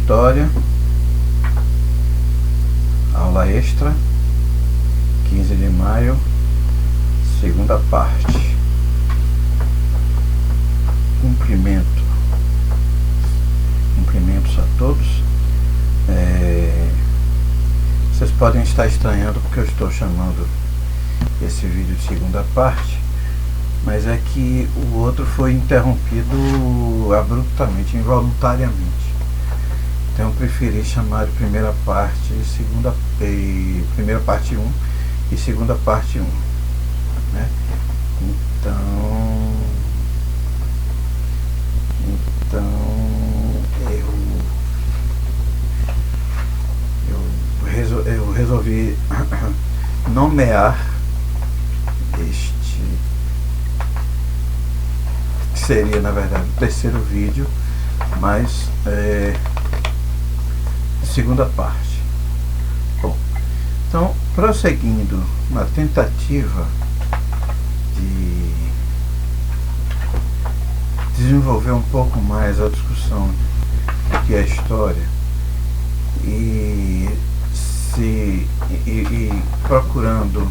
História, aula extra, 15 de maio, segunda parte. Cumprimentos a todos. Vocês podem estar estranhando porque eu estou chamando esse vídeo de segunda parte, mas é que o outro foi interrompido abruptamente, involuntariamente. Então eu preferi chamar de primeira parte, primeira parte 1 e segunda parte 1, né? Então eu resolvi nomear este, que seria na verdade o terceiro vídeo, mas segunda parte. Bom, então, prosseguindo na tentativa de desenvolver um pouco mais a discussão do que é história e procurando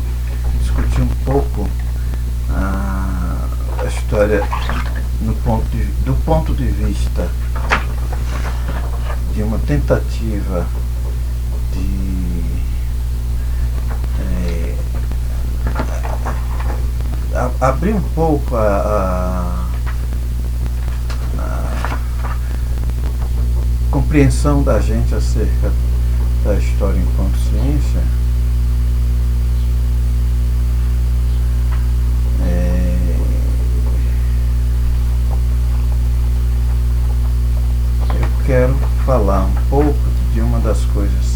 discutir um pouco a história do ponto de vista de uma tentativa de abrir um pouco a compreensão da gente acerca da história enquanto ciência, eu quero falar um pouco de uma das coisas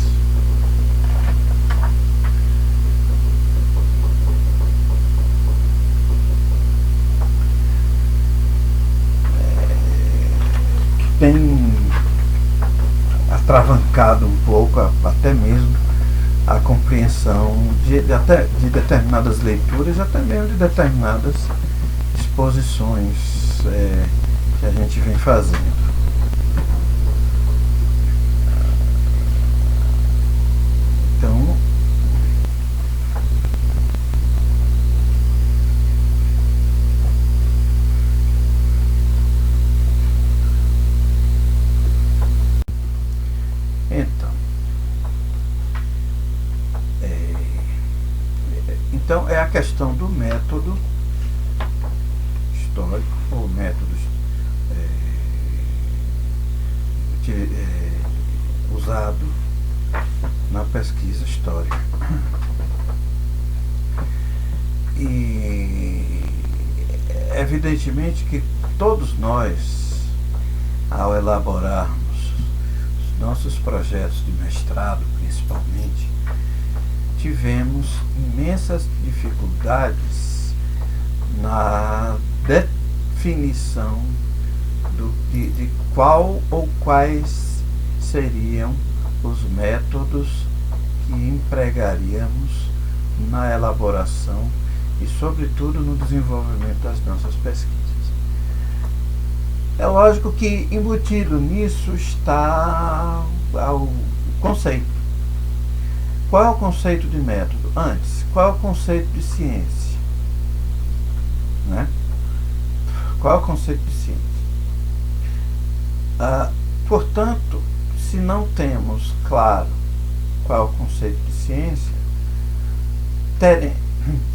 que tem atravancado um pouco, até mesmo a compreensão de determinadas leituras, até mesmo de determinadas exposições que a gente vem fazendo. Então é a questão do método histórico, ou métodos usado na pesquisa histórica. E evidentemente que todos nós, ao elaborarmos os nossos projetos de mestrado, principalmente, tivemos imensas dificuldades na definição de qual ou quais seriam os métodos que empregaríamos na elaboração e, sobretudo, no desenvolvimento das nossas pesquisas. É lógico que embutido nisso está o conceito. Qual é o conceito de método? Antes, qual é o conceito de ciência? Né? Qual é o conceito de ciência? Portanto, se não temos claro qual é o conceito de ciência,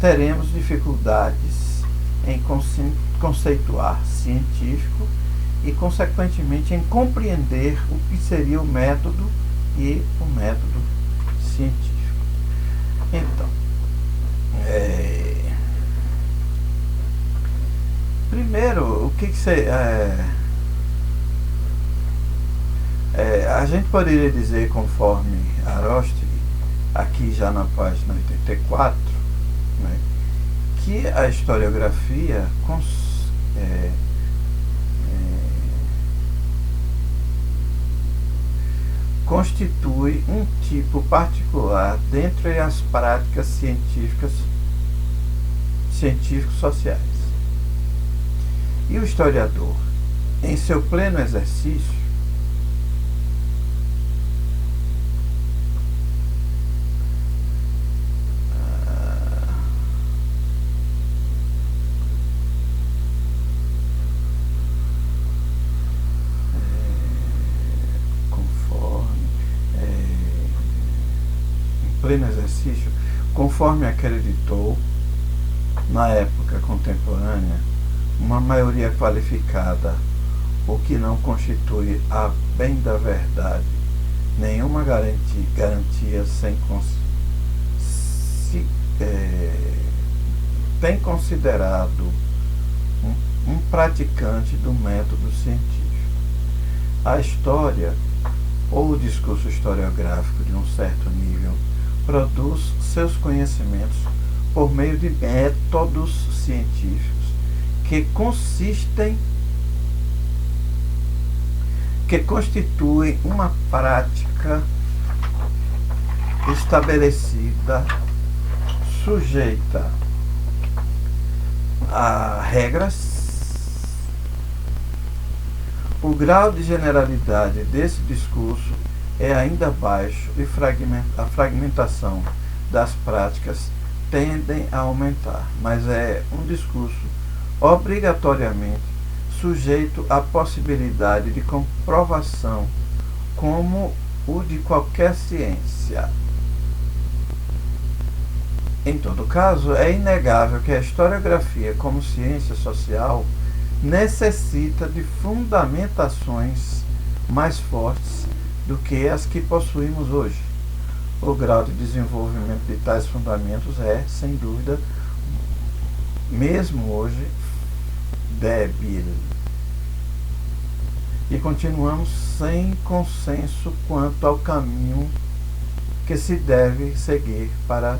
teremos dificuldades em conceituar científico e, consequentemente, em compreender o que seria o método e o método científico. Então, primeiro, o que você a gente poderia dizer, conforme Aróstegui, aqui já na página 84, né, que a historiografia constitui um tipo particular dentre as práticas científico-sociais. E o historiador, em seu pleno exercício, pleno exercício, conforme acreditou, na época contemporânea, uma maioria qualificada, o que não constitui, a bem da verdade, nenhuma garantia tem considerado um praticante do método científico. A história ou o discurso historiográfico de um certo nível produz seus conhecimentos por meio de métodos científicos que constituem uma prática estabelecida, sujeita a regras. O grau de generalidade desse discurso é ainda baixo e a fragmentação das práticas tendem a aumentar, mas é um discurso obrigatoriamente sujeito à possibilidade de comprovação, como o de qualquer ciência. Em todo caso, é inegável que a historiografia, como ciência social, necessita de fundamentações mais fortes do que as que possuímos hoje. O grau de desenvolvimento de tais fundamentos é, sem dúvida, mesmo hoje, débil. E continuamos sem consenso quanto ao caminho que se deve seguir para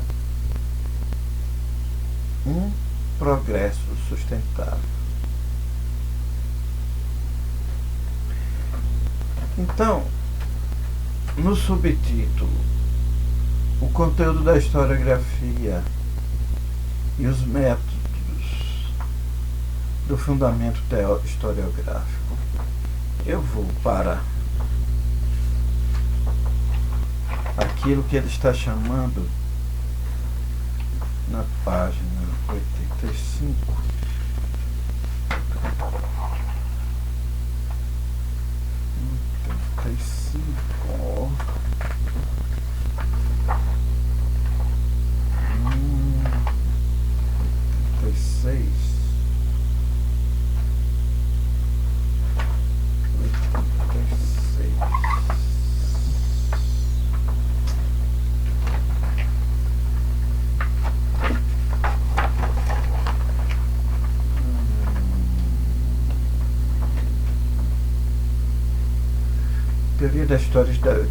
um progresso sustentável. Então, no subtítulo, o conteúdo da historiografia e os métodos do fundamento historiográfico, eu vou para aquilo que ele está chamando na página 85.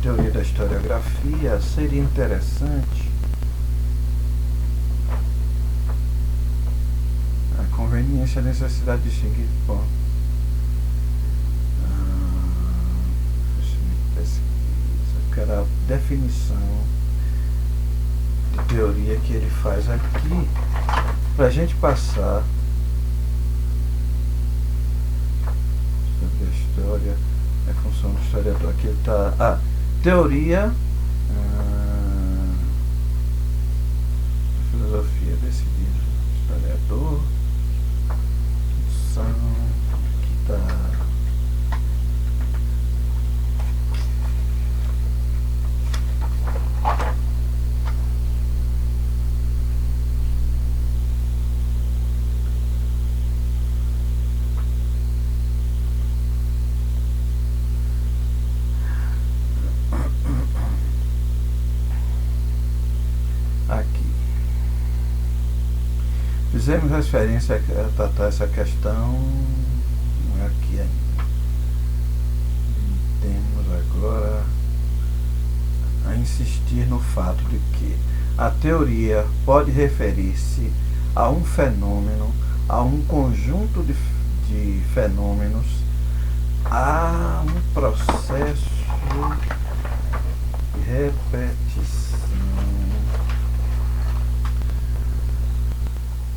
Teoria da historiografia seria interessante a conveniência e a necessidade de seguir pesquisa, que era a definição de teoria que ele faz aqui para a gente passar sobre a história. É função do historiador. Aqui está teoria, filosofia decidida. Historiador, função, aqui está. Fizemos referência a tratar essa questão, não é aqui ainda. Temos agora a insistir no fato de que a teoria pode referir-se a um fenômeno, a um conjunto de fenômenos, a um processo de repetição.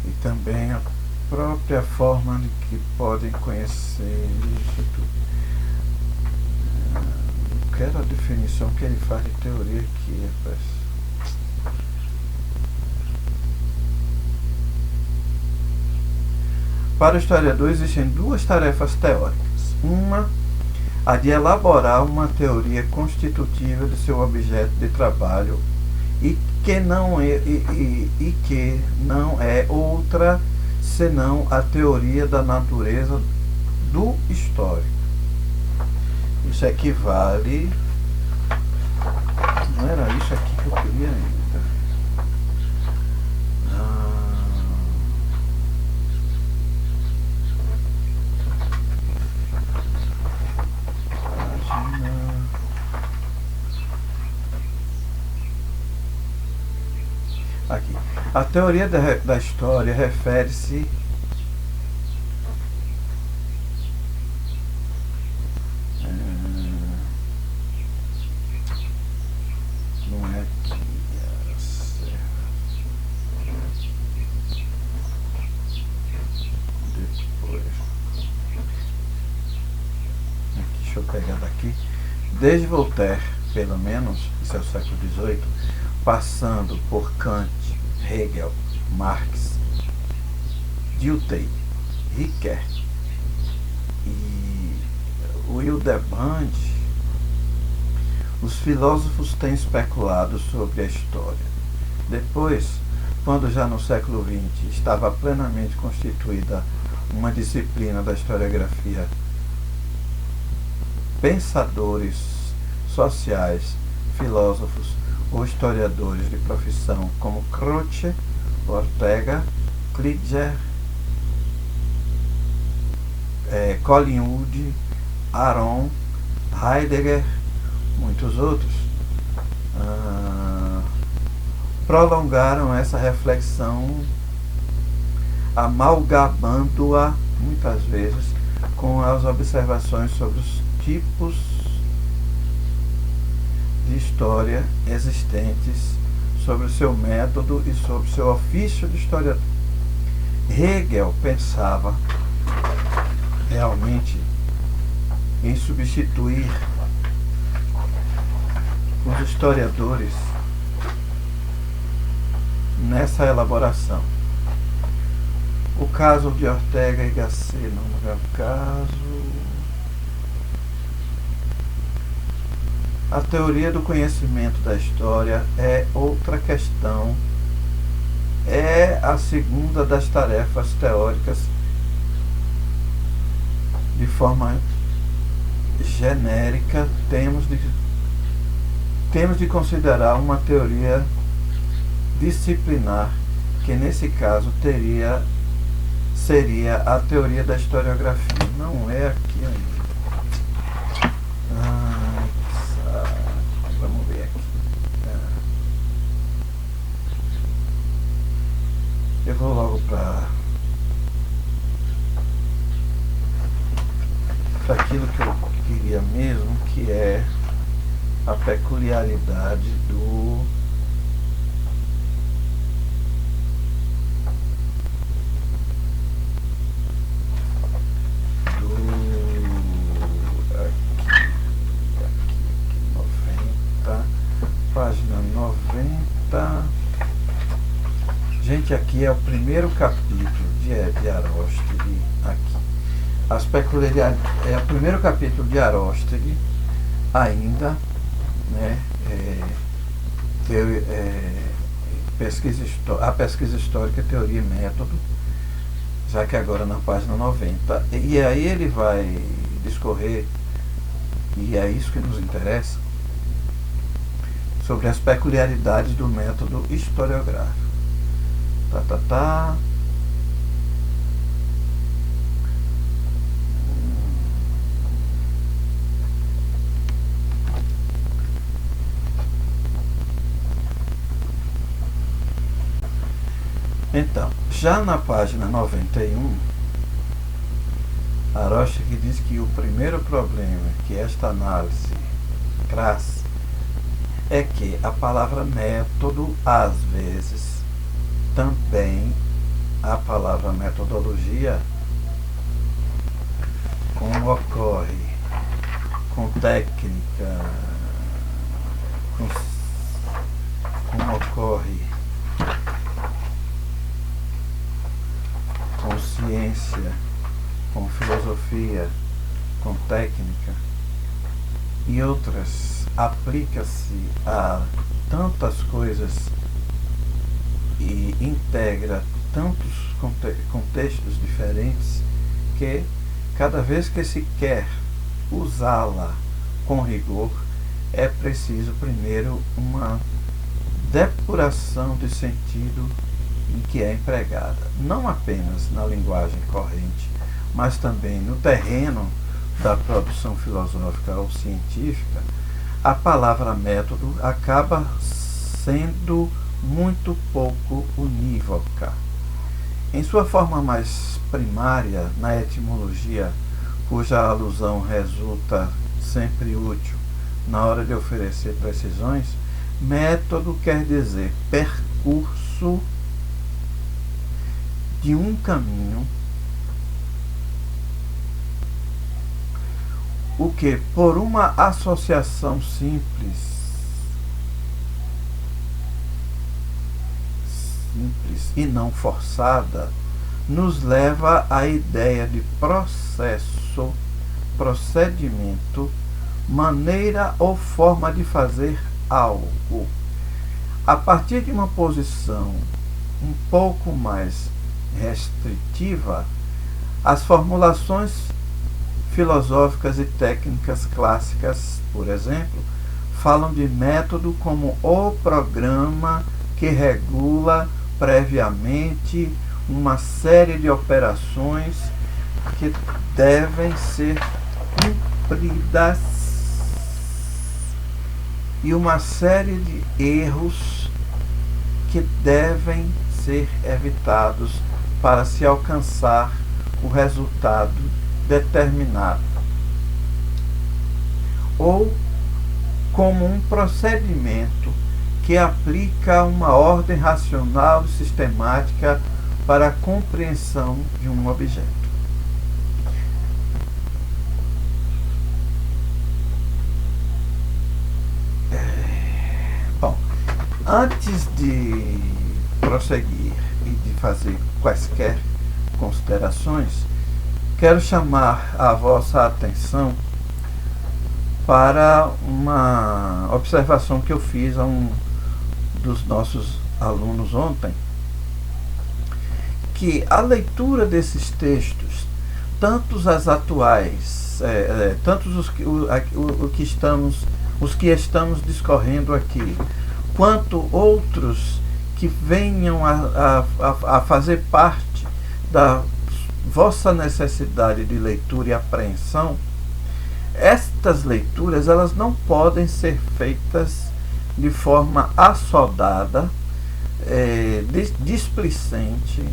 E também a própria forma de que podem conhecer isso tudo. Quero a definição que ele faz de teoria aqui, rapaz. Para o historiador existem duas tarefas teóricas. Uma, a de elaborar uma teoria constitutiva de seu objeto de trabalho e que não é outra senão a teoria da natureza do histórico. Isso equivale... Não era isso aqui que eu queria ainda. Aqui. A teoria da história refere-se não é aqui, depois aqui, deixa eu pegar daqui. Desde Voltaire, pelo menos, isso é o século XVIII, passando por Kant, Hegel, Marx, Dilthey, Ricoeur e Hildebrandt, os filósofos têm especulado sobre a história. Depois, quando já no século XX estava plenamente constituída uma disciplina da historiografia, pensadores sociais, filósofos ou historiadores de profissão como Croce, Ortega, Klitzer, Collingwood, Aron, Heidegger, muitos outros, prolongaram essa reflexão, amalgamando-a muitas vezes com as observações sobre os tipos de história existentes, sobre o seu método e sobre o seu ofício de historiador. Hegel pensava realmente em substituir os historiadores nessa elaboração. O caso de Ortega y Gasset não é o caso. A teoria do conhecimento da história é outra questão. É a segunda das tarefas teóricas, de forma genérica, temos de considerar uma teoria disciplinar, que nesse caso seria a teoria da historiografia. Não é aqui ainda. Vamos ver aqui. Eu vou logo para aquilo que eu queria mesmo, que é a peculiaridade do página 90. Gente, aqui é o primeiro capítulo de Aróstegui. Aqui as peculiaridades, é o primeiro capítulo de Aróstegui ainda, né? A pesquisa histórica, teoria e método, já que agora na página 90. E aí ele vai discorrer, e é isso que nos interessa, sobre as peculiaridades do método historiográfico. Então, já na página 91, Aróstegui diz que o primeiro problema que esta análise traz é que a palavra método, às vezes, também a palavra metodologia, como ocorre com técnica, como ocorre com ciência, com filosofia, com técnica e outras, aplica-se a tantas coisas e integra tantos contextos diferentes que cada vez que se quer usá-la com rigor, é preciso primeiro uma depuração de sentido em que é empregada, não apenas na linguagem corrente, mas também no terreno da produção filosófica ou científica. A palavra método acaba sendo muito pouco unívoca. Em sua forma mais primária, na etimologia, cuja alusão resulta sempre útil na hora de oferecer precisões, método quer dizer percurso de um caminho, o que, por uma associação simples e não forçada, nos leva à ideia de processo, procedimento, maneira ou forma de fazer algo. A partir de uma posição um pouco mais restritiva, as formulações filosóficas e técnicas clássicas, por exemplo, falam de método como o programa que regula previamente uma série de operações que devem ser cumpridas e uma série de erros que devem ser evitados para se alcançar o resultado determinado, ou como um procedimento que aplica uma ordem racional e sistemática para a compreensão de um objeto. Bom, antes de prosseguir e de fazer quaisquer considerações, quero chamar a vossa atenção para uma observação que eu fiz a um dos nossos alunos ontem, que a leitura desses textos, tantos as atuais, tantos os que estamos discorrendo aqui, quanto outros que venham a fazer parte da vossa necessidade de leitura e apreensão, estas leituras elas não podem ser feitas de forma assodada, displicente,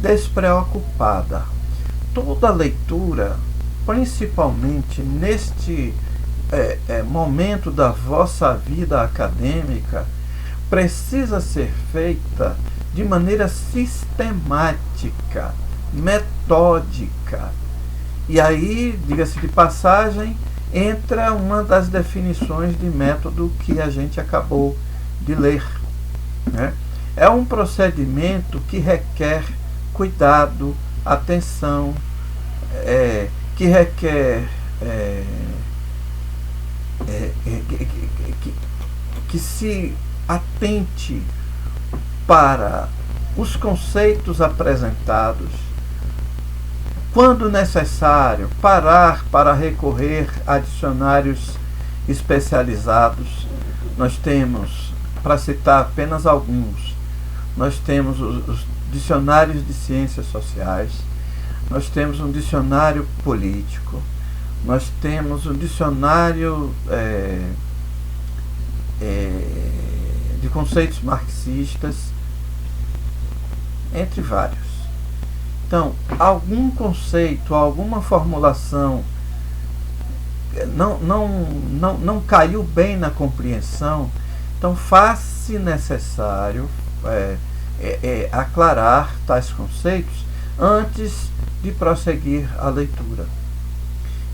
despreocupada. Toda leitura, principalmente neste momento da vossa vida acadêmica, precisa ser feita de maneira sistemática, metódica. E aí, diga-se de passagem, entra uma das definições de método que a gente acabou de ler, né? É um procedimento que requer cuidado, atenção, que requer que se atente para os conceitos apresentados, quando necessário, parar para recorrer a dicionários especializados. Nós temos, para citar apenas alguns, nós temos os dicionários de ciências sociais, nós temos um dicionário político, nós temos um dicionário de conceitos marxistas, entre vários. Então, algum conceito, alguma formulação não caiu bem na compreensão, então faz-se necessário aclarar tais conceitos antes de prosseguir a leitura.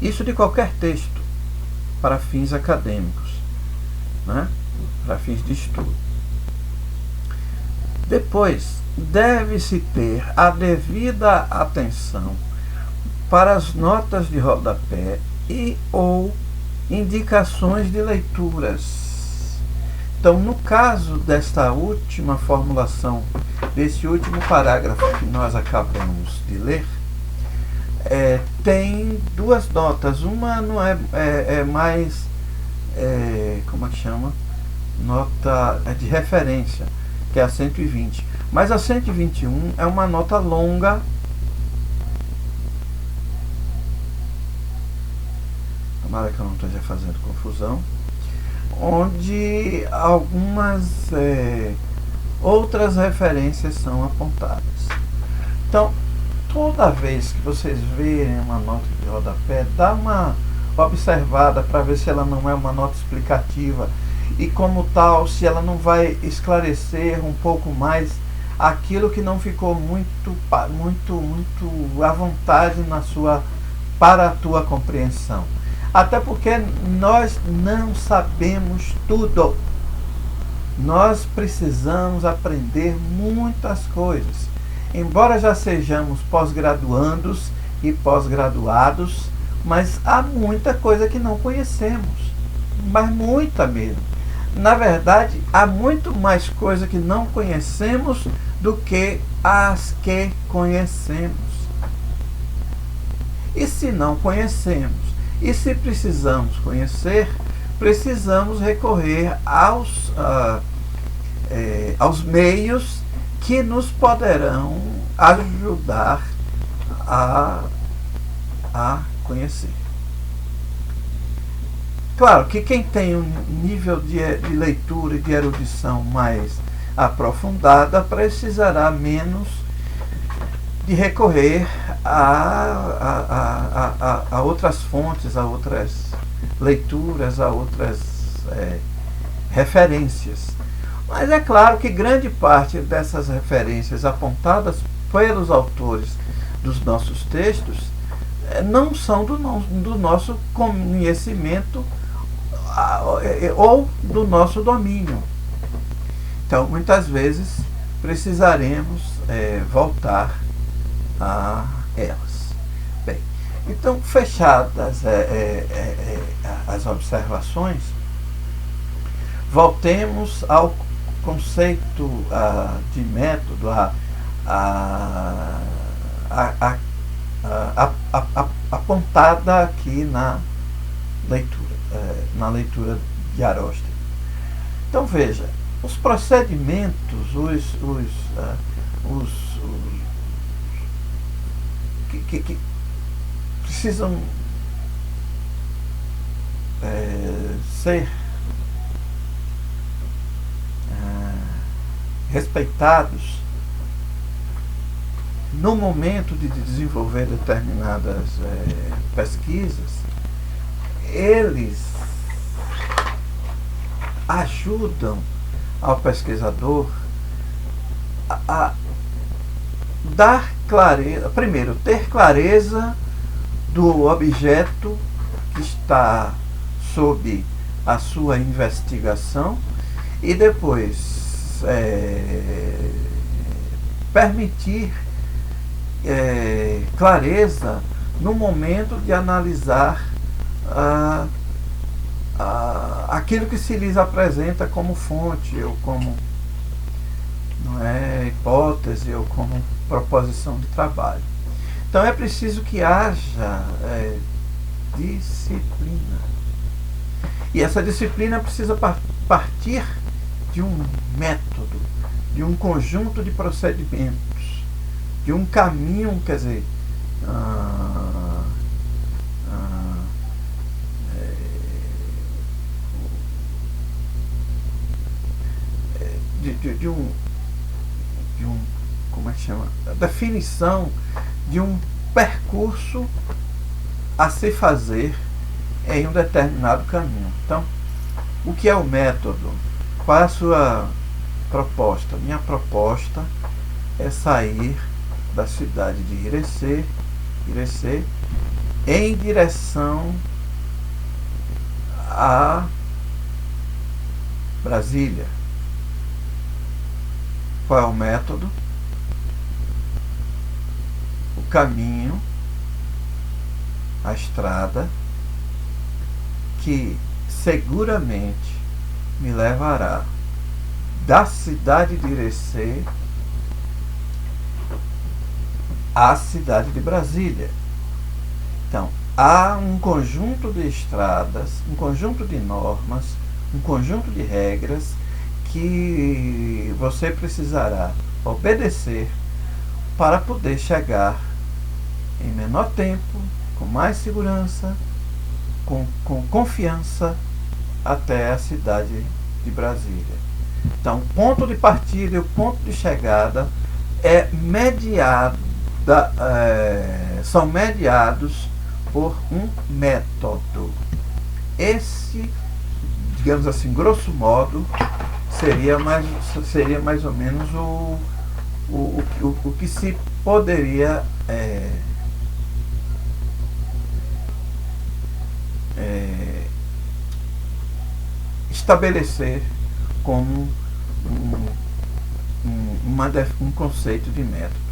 Isso de qualquer texto, para fins acadêmicos, né? Para fins de estudo. Depois, deve-se ter a devida atenção para as notas de rodapé e ou indicações de leituras Então, no caso desta última formulação, desse último parágrafo que nós acabamos de ler, tem duas notas. Uma não é mais, como é que chama? Nota de referência, que é a 120. Mas a 121 é uma nota longa. Tomara que eu não esteja fazendo confusão. Onde algumas outras referências são apontadas. Então, toda vez que vocês verem uma nota de rodapé, dá uma observada para ver se ela não é uma nota explicativa e, como tal, se ela não vai esclarecer um pouco mais aquilo que não ficou muito à vontade para a tua compreensão. Até porque nós não sabemos tudo. Nós precisamos aprender muitas coisas. Embora já sejamos pós-graduandos e pós-graduados, mas há muita coisa que não conhecemos. Mas muita mesmo. Na verdade, há muito mais coisa que não conhecemos do que as que conhecemos. E se não conhecemos, e se precisamos conhecer, precisamos recorrer aos meios que nos poderão ajudar a conhecer. Claro que quem tem um nível de leitura e de erudição mais aprofundada precisará menos de recorrer a outras fontes, a outras leituras, a outras referências. Mas é claro que grande parte dessas referências apontadas pelos autores dos nossos textos não são do nosso conhecimento ou do nosso domínio. Então, muitas vezes, precisaremos voltar a elas. Bem, então, fechadas as observações, voltemos ao conceito de método, apontada aqui na leitura de Aróstegui. Então, veja, os procedimentos, que precisam ser respeitados no momento de desenvolver determinadas pesquisas, eles ajudam ao pesquisador a dar clareza, primeiro, ter clareza do objeto que está sob a sua investigação e depois permitir clareza no momento de analisar aquilo que se lhes apresenta como fonte ou como hipótese ou como proposição de trabalho. Então é preciso que haja disciplina. E essa disciplina precisa partir de um método, de um conjunto de procedimentos, de um caminho, quer dizer, de um como é que chama? A definição de um percurso a se fazer em um determinado caminho. Então, o que é o método? Qual é a sua proposta? Minha proposta é sair da cidade de Irecê em direção a Brasília. Qual é o método? O caminho, a estrada, que seguramente me levará da cidade de Irecê à cidade de Brasília. Então, há um conjunto de estradas, um conjunto de normas, um conjunto de regras que você precisará obedecer para poder chegar em menor tempo, com mais segurança, com confiança até a cidade de Brasília. Então, o ponto de partida e o ponto de chegada são mediados por um método. Esse, digamos assim, grosso modo, seria mais ou menos o que se poderia estabelecer como um conceito de método.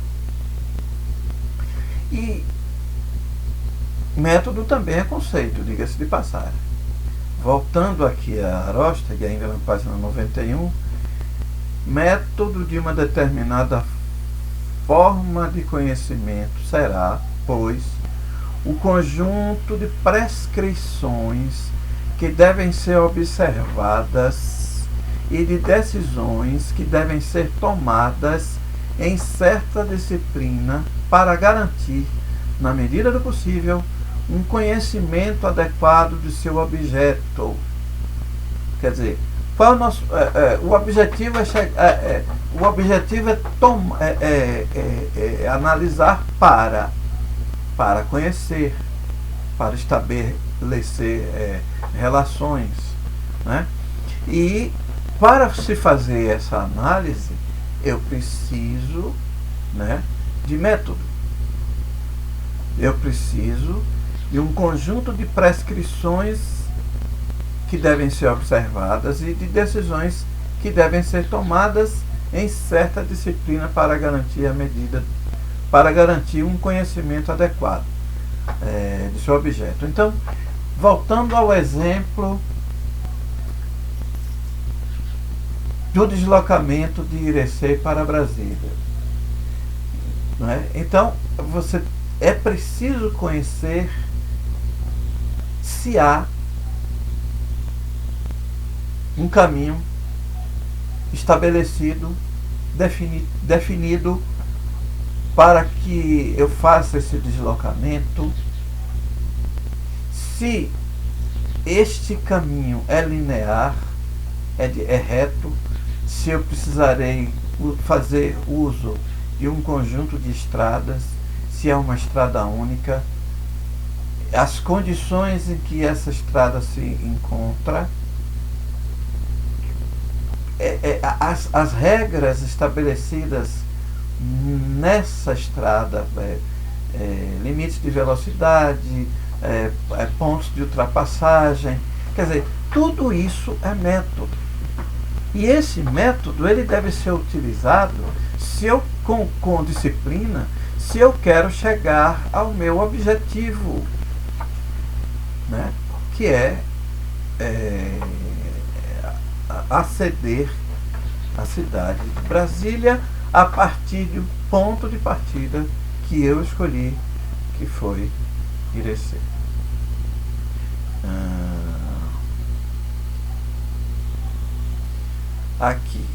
E método também é conceito, diga-se de passagem. Voltando aqui a Rostag, ainda na página 91, método de uma determinada forma de conhecimento será, pois, o conjunto de prescrições que devem ser observadas e de decisões que devem ser tomadas em certa disciplina para garantir, na medida do possível, um conhecimento adequado de seu objeto. Quer dizer, qual é o nosso, o objetivo é analisar para conhecer, para estabelecer relações, né? E para se fazer essa análise, eu preciso, né, de método. Eu preciso de um conjunto de prescrições que devem ser observadas e de decisões que devem ser tomadas em certa disciplina para garantir um conhecimento adequado de seu objeto. Então, voltando ao exemplo do deslocamento de Irecê para Brasília, né? Então, é preciso conhecer se há um caminho estabelecido, definido para que eu faça esse deslocamento, se este caminho é linear, é reto, se eu precisarei fazer uso de um conjunto de estradas, se é uma estrada única, as condições em que essa estrada se encontra, as regras estabelecidas nessa estrada, limites de velocidade, pontos de ultrapassagem, quer dizer, tudo isso é método. E esse método ele deve ser utilizado com disciplina, se eu quero chegar ao meu objetivo, né? Que é aceder à cidade de Brasília a partir do ponto de partida que eu escolhi, que foi Irecê. Aqui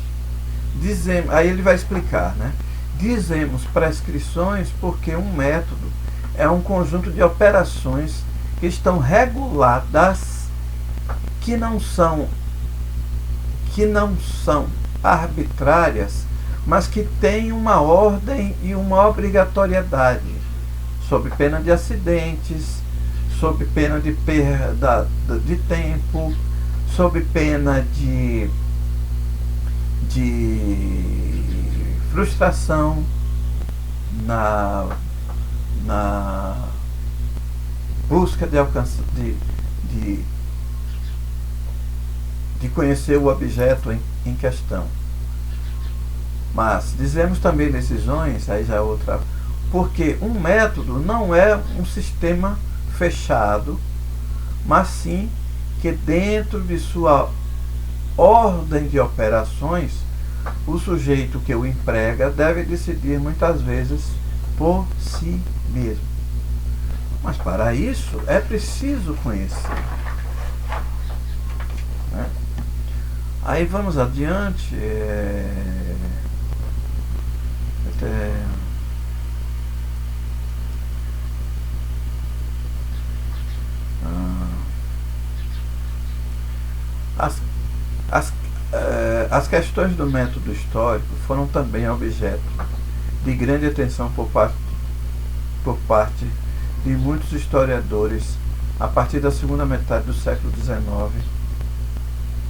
dizemos, aí ele vai explicar, né? Dizemos prescrições porque um método é um conjunto de operações que estão reguladas, que não são arbitrárias, mas que têm uma ordem e uma obrigatoriedade, sob pena de acidentes, sob pena de perda de tempo, sob pena de frustração na busca de alcançar, de conhecer o objeto em questão. Mas dizemos também decisões, aí já é outra, porque um método não é um sistema fechado, mas sim que dentro de sua ordem de operações o sujeito que o emprega deve decidir muitas vezes por si mesmo. Mas para isso é preciso conhecer. Né? Aí vamos adiante. As questões do método histórico foram também objeto de grande atenção por parte de muitos historiadores a partir da segunda metade do século XIX,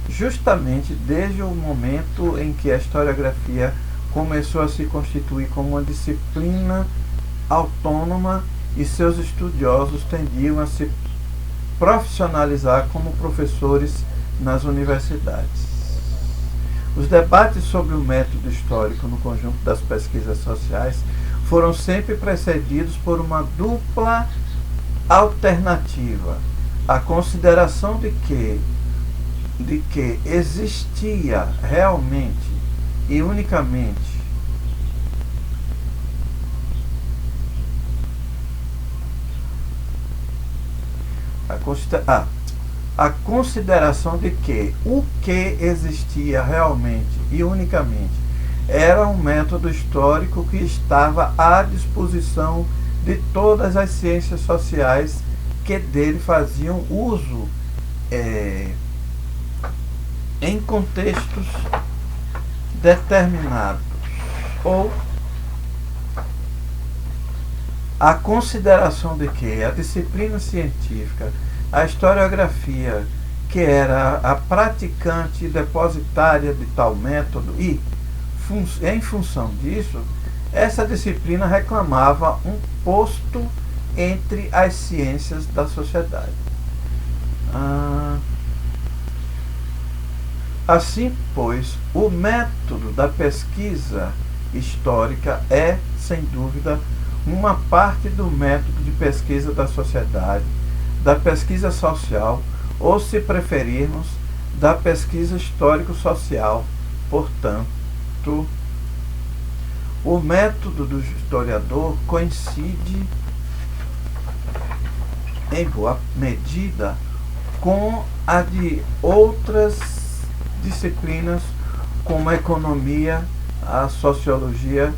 justamente desde o momento em que a historiografia começou a se constituir como uma disciplina autônoma e seus estudiosos tendiam a se profissionalizar como professores nas universidades. Os debates sobre o método histórico no conjunto das pesquisas sociais foram sempre precedidos por uma dupla alternativa: a consideração de que existia realmente e unicamente a consideração de que o que existia realmente e unicamente era um método histórico que estava à disposição de todas as ciências sociais que dele faziam uso em contextos determinados, ou a consideração de que a disciplina científica, a historiografia, que era a praticante e depositária de tal método, e em função disso, essa disciplina reclamava um posto entre as ciências da sociedade. Assim, pois, o método da pesquisa histórica é, sem dúvida, uma parte do método de pesquisa da sociedade, da pesquisa social, ou, se preferirmos, da pesquisa histórico-social. Portanto, o método do historiador coincide, em boa medida, com a de outras disciplinas, como a economia, a sociologia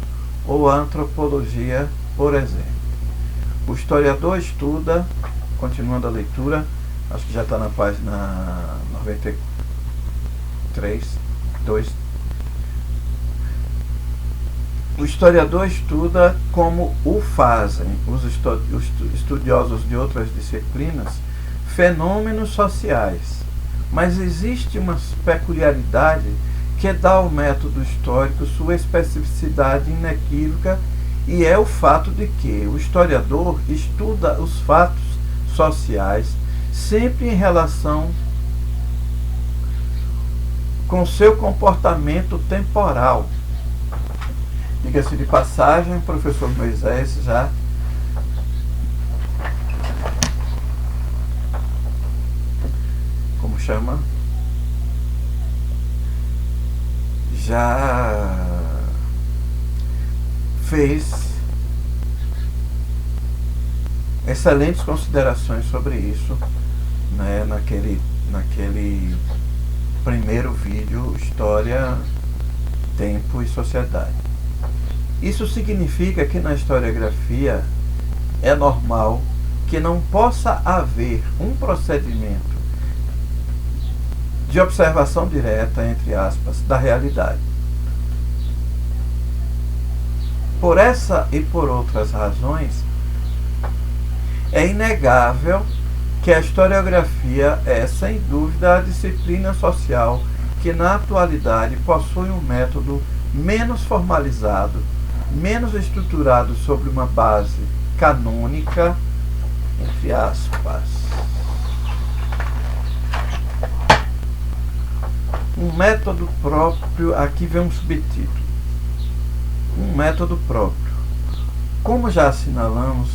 ou a antropologia, por exemplo. O historiador estuda, continuando a leitura, acho que já está na página 93, 2. O historiador estuda, como o fazem os estudiosos de outras disciplinas, fenômenos sociais. Mas existe uma peculiaridade que dá ao método histórico sua especificidade inequívoca, e é o fato de que o historiador estuda os fatos sociais sempre em relação com seu comportamento temporal. Diga-se de passagem, o professor Moisés já fez excelentes considerações sobre isso, né, naquele primeiro vídeo, História, Tempo e Sociedade. Isso significa que na historiografia é normal que não possa haver um procedimento de observação direta, entre aspas, da realidade. Por essa e por outras razões, é inegável que a historiografia é, sem dúvida, a disciplina social que na atualidade possui um método menos formalizado, menos estruturado sobre uma base canônica, entre aspas. Um método próprio, aqui vem um subtítulo. Um método próprio. Como já assinalamos,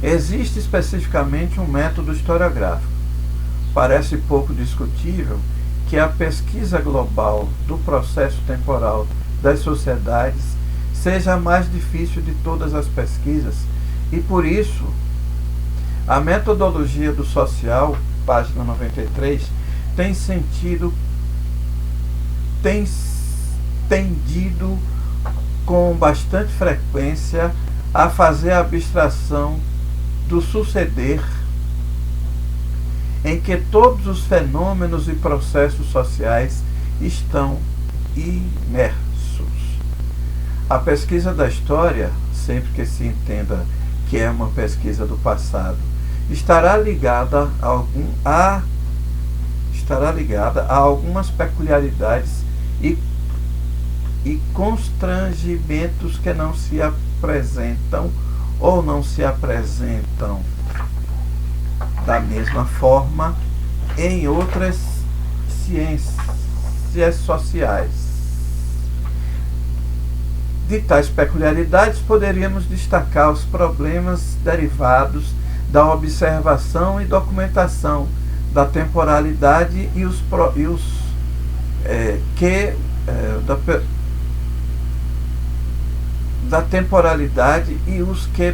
existe especificamente um método historiográfico, parece pouco discutível que a pesquisa global do processo temporal das sociedades seja a mais difícil de todas as pesquisas e, por isso, a metodologia do social, página 93, tem tendido com bastante frequência a fazer a abstração do suceder, em que todos os fenômenos e processos sociais estão imersos. A pesquisa da história, sempre que se entenda que é uma pesquisa do passado, estará ligada a algumas peculiaridades e constrangimentos que não se apresentam ou não se apresentam da mesma forma em outras ciências sociais. De tais peculiaridades, poderíamos destacar os problemas derivados da observação e documentação da temporalidade da temporalidade e os que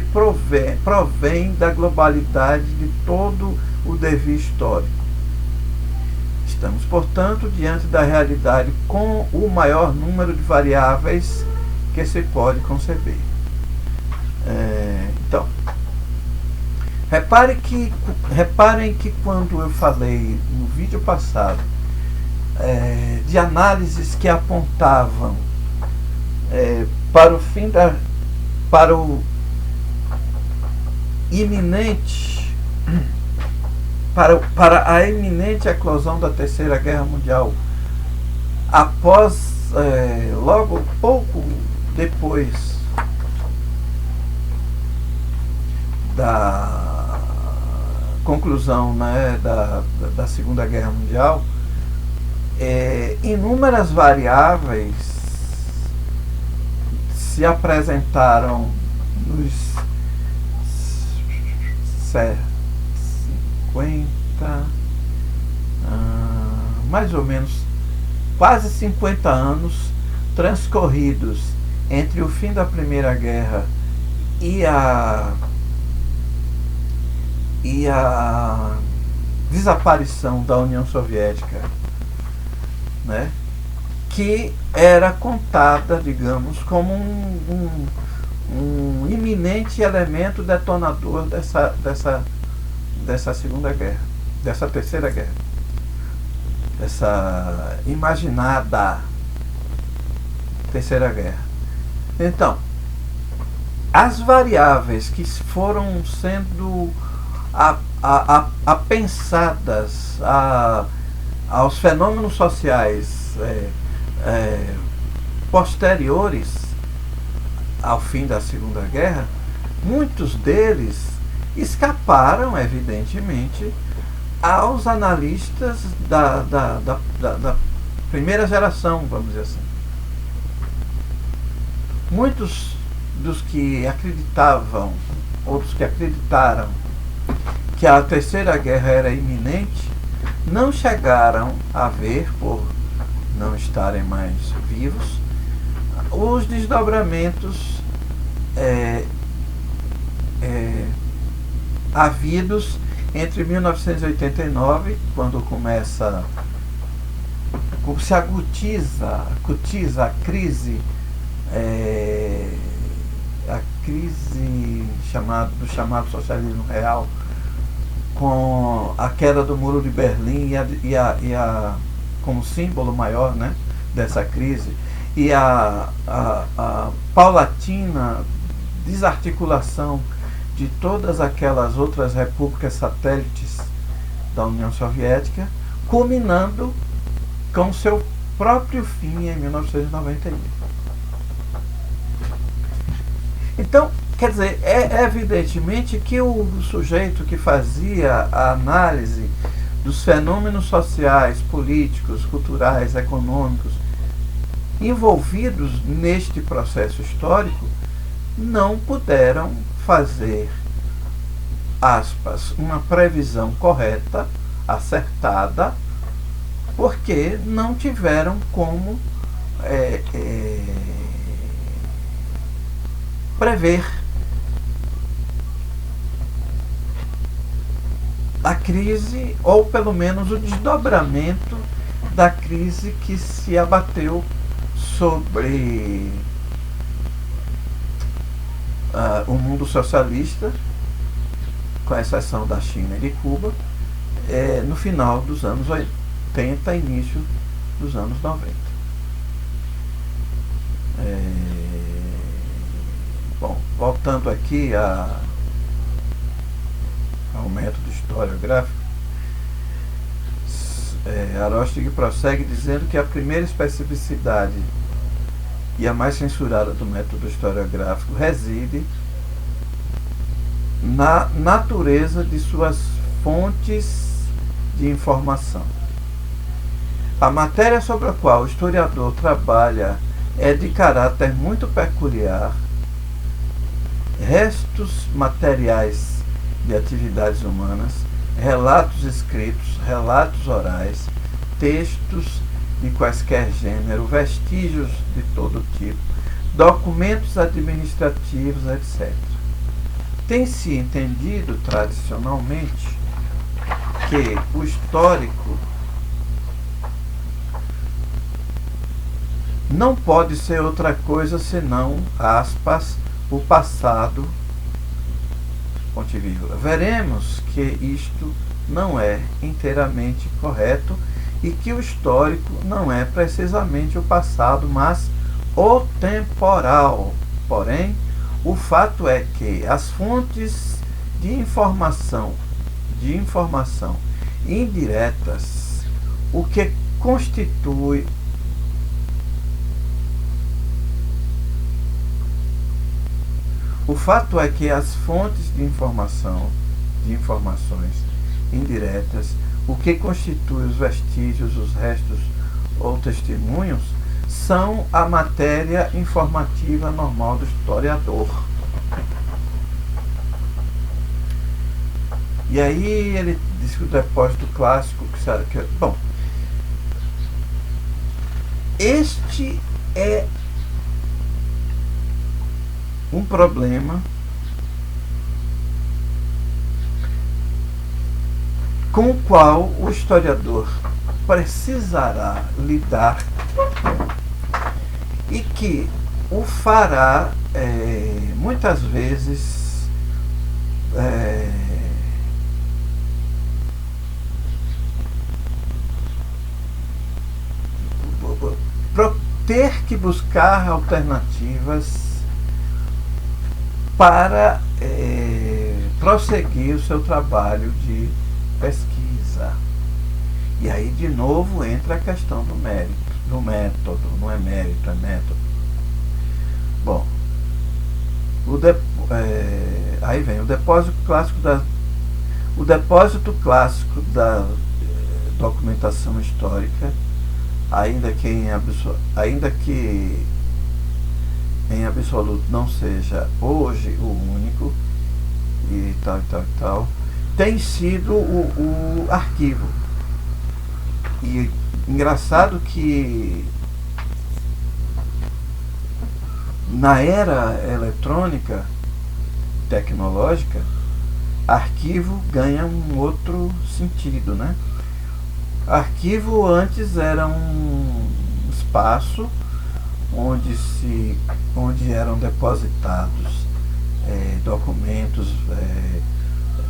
provém da globalidade de todo o devir histórico. Estamos, portanto, diante da realidade com o maior número de variáveis que se pode conceber. Então, reparem que quando eu falei no vídeo passado de análises que apontavam para o iminente, para a iminente eclosão da Terceira Guerra Mundial, após, logo pouco depois da conclusão, né, da Segunda Guerra Mundial, inúmeras variáveis se apresentaram nos 50, mais ou menos quase 50 anos transcorridos entre o fim da Primeira Guerra e a desaparição da União Soviética, né, que era contada, digamos, como um iminente elemento detonador dessa Segunda Guerra, dessa Terceira Guerra, dessa imaginada Terceira Guerra. Então, as variáveis que foram sendo apensadas aos fenômenos sociais posteriores ao fim da Segunda Guerra, muitos deles escaparam, evidentemente, aos analistas da primeira geração, vamos dizer assim. Muitos dos que acreditavam, outros que acreditaram que a Terceira Guerra era iminente, não chegaram a ver, por não estarem mais vivos, os desdobramentos havidos entre 1989, quando se acutiza a crise do chamado socialismo real, com a queda do Muro de Berlim como símbolo maior, né, dessa crise, e a paulatina desarticulação de todas aquelas outras repúblicas satélites da União Soviética, culminando com seu próprio fim em 1991. Então, quer dizer, evidentemente que o sujeito que fazia a análise dos fenômenos sociais, políticos, culturais, econômicos envolvidos neste processo histórico não puderam fazer, aspas, uma previsão correta acertada, porque não tiveram como prever a crise, ou pelo menos o desdobramento da crise que se abateu sobre o mundo socialista, com exceção da China e de Cuba, no final dos anos 80, início dos anos 90. Bom, voltando aqui ao método historiográfico, Aróstig prossegue dizendo que a primeira especificidade e a mais censurada do método historiográfico reside na natureza de suas fontes de informação. A matéria sobre a qual o historiador trabalha é de caráter muito peculiar. Restos materiais de atividades humanas, relatos escritos, relatos orais, textos de quaisquer gênero, vestígios de todo tipo, documentos administrativos, etc. Tem-se entendido tradicionalmente que o histórico não pode ser outra coisa senão, aspas, o passado, ponto e vírgula. Veremos que isto não é inteiramente correto e que o histórico não é precisamente o passado, mas o temporal. Porém, o fato é que as fontes de informação indiretas, o que constitui O fato é que as fontes de informações indiretas, o que constitui os vestígios, os restos ou testemunhos, são a matéria informativa normal do historiador. E aí ele diz que o depósito clássico, bom, este é um problema com o qual o historiador precisará lidar e que o fará muitas vezes ter que buscar alternativas para prosseguir o seu trabalho de pesquisa. E aí, de novo, entra a questão do método. Não é mérito, é método. Bom, aí vem o depósito clássico da documentação histórica, ainda que em absoluto não seja hoje o único, e tal, tem sido o arquivo. E engraçado que na era eletrônica, tecnológica, arquivo ganha um outro sentido, né? Arquivo antes era um espaço onde eram depositados documentos,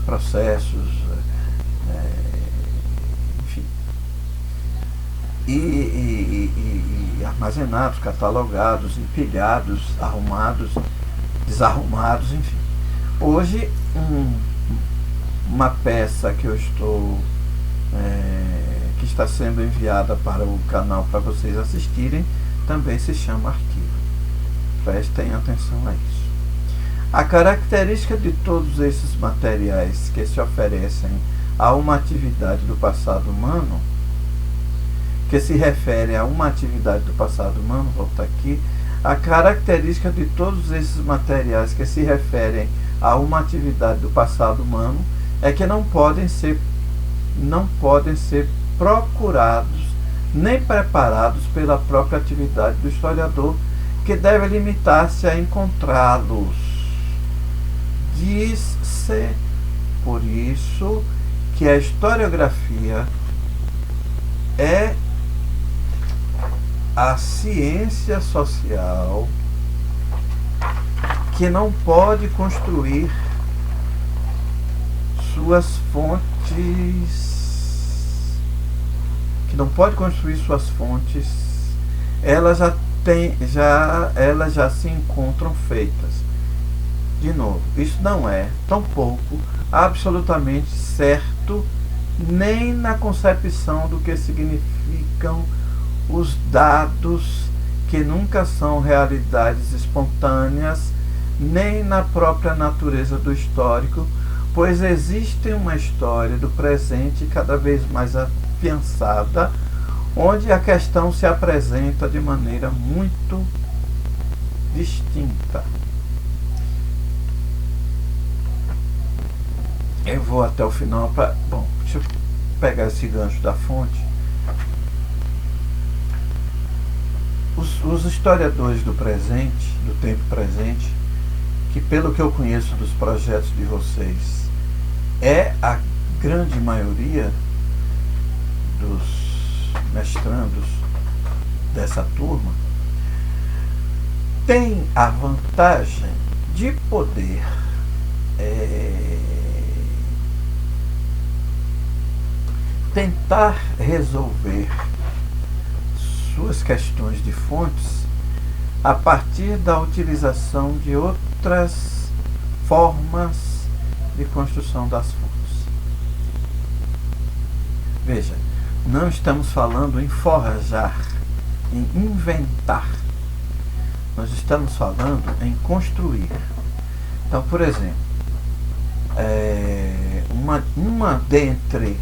processos, enfim, e armazenados, catalogados, empilhados, arrumados, desarrumados, enfim. Hoje, uma peça que que está sendo enviada para o canal para vocês assistirem, também se chama arquivo. Prestem atenção a isso. A característica de todos esses materiais que se oferecem a uma atividade do passado humano, que se refere a uma atividade do passado humano, volta aqui, a característica de todos esses materiais que se referem a uma atividade do passado humano é que não podem ser não podem ser procurados nem preparados pela própria atividade do historiador, que deve limitar-se a encontrá-los. Diz-se, por isso, que a historiografia é a ciência social que não pode construir suas fontes, elas já se encontram feitas. De novo, isso não é, tampouco, absolutamente certo, nem na concepção do que significam os dados, que nunca são realidades espontâneas, nem na própria natureza do histórico, pois existe uma história do presente cada vez mais afiançada, onde a questão se apresenta de maneira muito distinta. Eu vou até o final para... Bom, deixa eu pegar esse gancho da fonte. Os historiadores do presente, do tempo presente, que pelo que eu conheço dos projetos de vocês, é a grande maioria dos mestrandos dessa turma, tem a vantagem de poder tentar resolver suas questões de fontes a partir da utilização de outras formas de construção das fontes. Veja, não estamos falando em forjar, em inventar. Nós estamos falando em construir. Então, por exemplo, uma dentre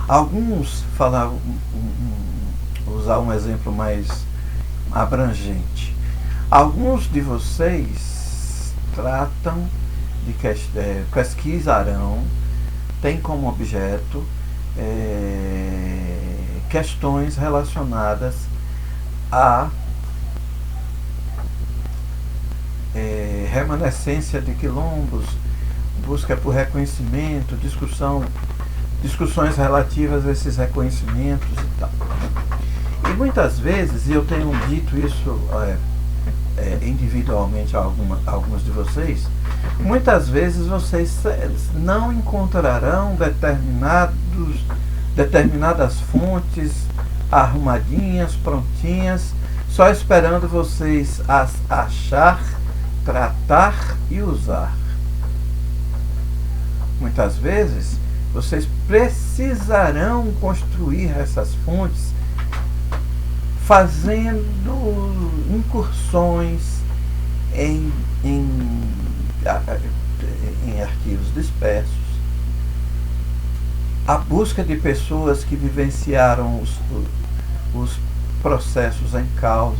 alguns falavam, usar um exemplo mais abrangente. Alguns de vocês tratam de pesquisarão, tem como objeto questões relacionadas à remanescência de quilombos, busca por reconhecimento, discussões relativas a esses reconhecimentos e tal. E muitas vezes, e eu tenho dito isso individualmente a alguns de vocês, muitas vezes vocês não encontrarão determinadas fontes arrumadinhas, prontinhas, só esperando vocês as achar, tratar e usar. Muitas vezes vocês precisarão construir essas fontes fazendo incursões em arquivos dispersos, a busca de pessoas que vivenciaram os processos em causa,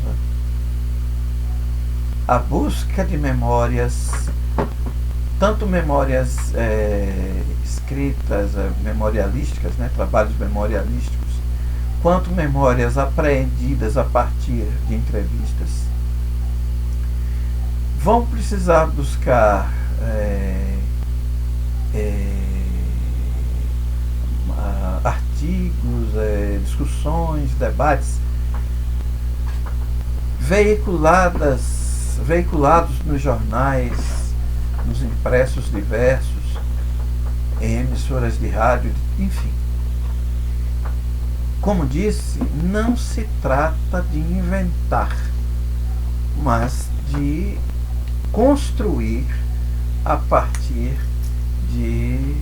a busca de memórias, tanto memórias escritas, memorialísticas, trabalhos memorialísticos, quanto memórias apreendidas a partir de entrevistas. Vão precisar buscar artigos, discussões, debates veiculados nos jornais, nos impressos diversos, em emissoras de rádio, enfim. Como disse, não se trata de inventar, mas de construir a partir de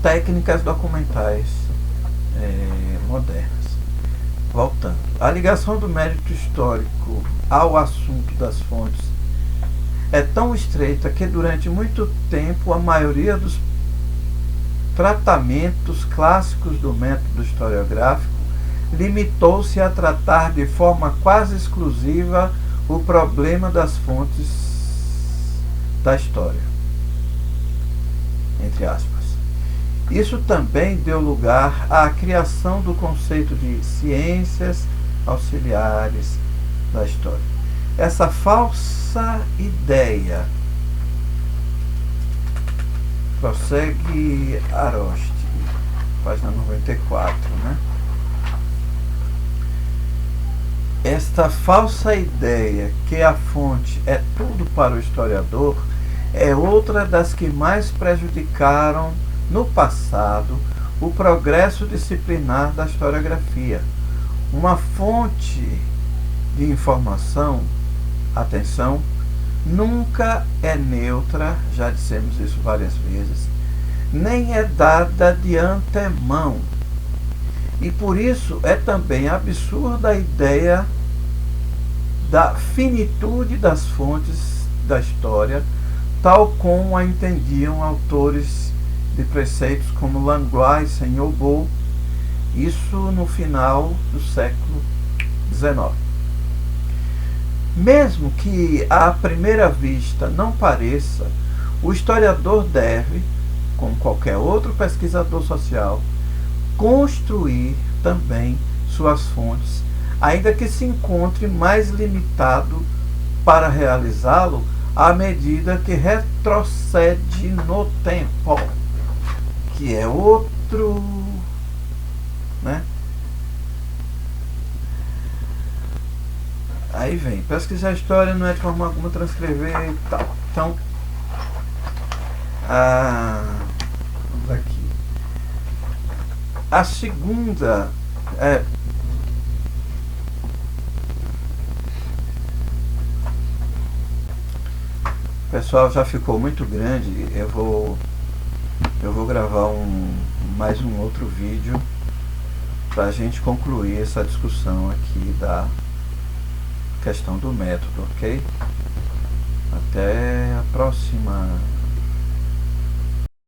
técnicas documentais modernas. Voltando, a ligação do mérito histórico ao assunto das fontes é tão estreita que durante muito tempo a maioria dos tratamentos clássicos do método historiográfico limitou-se a tratar de forma quase exclusiva o problema das fontes da história, entre aspas. Isso também deu lugar à criação do conceito de ciências auxiliares da história. Essa falsa ideia, prossegue Arosti, página 94, né? Esta falsa ideia que a fonte é tudo para o historiador é outra das que mais prejudicaram no passado o progresso disciplinar da historiografia. Uma fonte de informação, atenção, nunca é neutra, já dissemos isso várias vezes, nem é dada de antemão. E por isso é também absurda a ideia da finitude das fontes da história, tal como a entendiam autores de preceitos como Langlois e Senhobo, isso no final do século XIX. Mesmo que à primeira vista não pareça, o historiador deve, como qualquer outro pesquisador social, construir também suas fontes, ainda que se encontre mais limitado para realizá-lo à medida que retrocede no tempo, que é outro, né? Aí vem, pesquisar a história não é de forma alguma transcrever e tal. Então, vamos aqui. A segunda pessoal, já ficou muito grande. Eu vou gravar mais um outro vídeo para a gente concluir essa discussão aqui da questão do método, ok? Até a próxima.